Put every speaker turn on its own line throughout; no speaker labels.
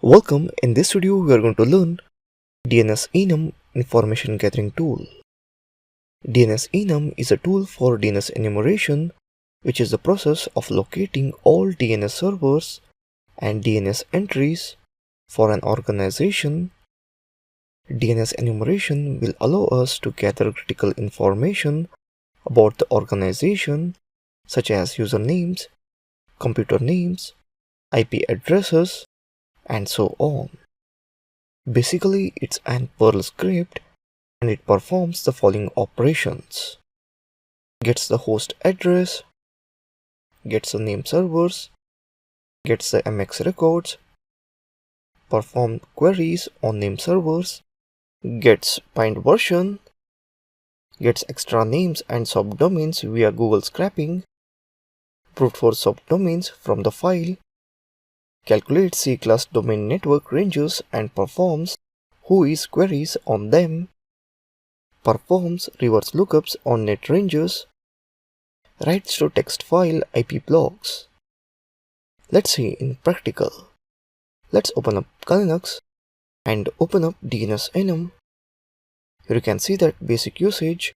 Welcome. In this video we are going to learn DNS Enum information gathering tool. DNS Enum is a tool for DNS enumeration, which is the process of locating all DNS servers and DNS entries for an organization. DNS enumeration will allow us to gather critical information about the organization such as usernames, computer names, IP addresses, and so on. Basically, it's an Perl script and it performs the following operations: gets the host address, gets the name servers, gets the MX records, perform queries on name servers, gets bind version, gets extra names and subdomains via Google scraping, brute force subdomains from the file, calculates C-class domain network ranges and performs whois queries on them, performs reverse lookups on net ranges, writes to text file IP blocks. Let's see in practical. Let's open up Linux and open up DNS Enum. Here you can see that basic usage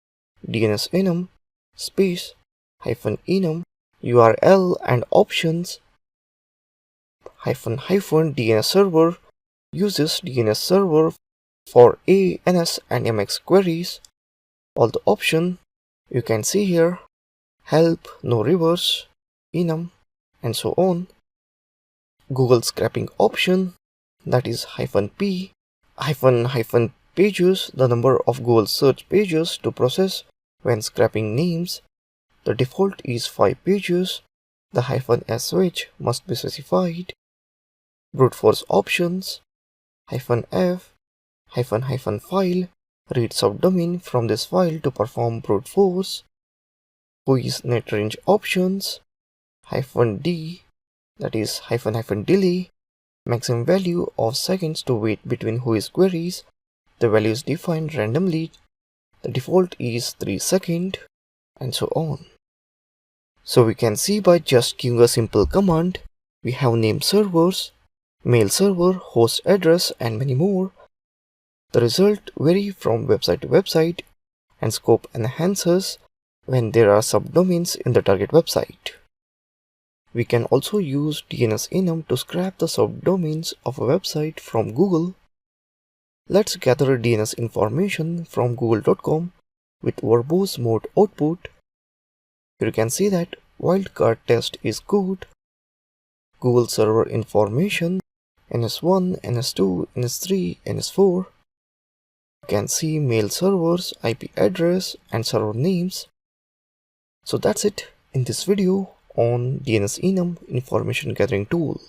DNS Enum space -enum URL and options --DNS server uses DNS server for ANS and MX queries. All the option you can see here: help, no reverse, enum, and so on. Google scraping option, that is -p, pages, the number of Google search pages to process when scraping names. The default is 5 pages. The -sh must be specified. Brute force options, -f, --file, read subdomain from this file to perform brute force. Whois net range options, -d, that is --delay, maximum value of seconds to wait between whois queries. The value is defined randomly. The default is 3 seconds, and so on. So we can see by just giving a simple command, we have name servers, mail server, host address, and many more. The result vary from website to website, and scope enhances when there are subdomains in the target website. We can also use DNS Enum to scrap the subdomains of a website from Google. Let's gather DNS information from google.com with verbose mode output. Here you can see that wildcard test is good. Google server information, NS1, NS2, NS3, NS4. You can see mail servers, IP address, and server names. So that's it in this video on DNS Enum information gathering tool.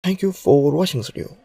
Thank you for watching this video.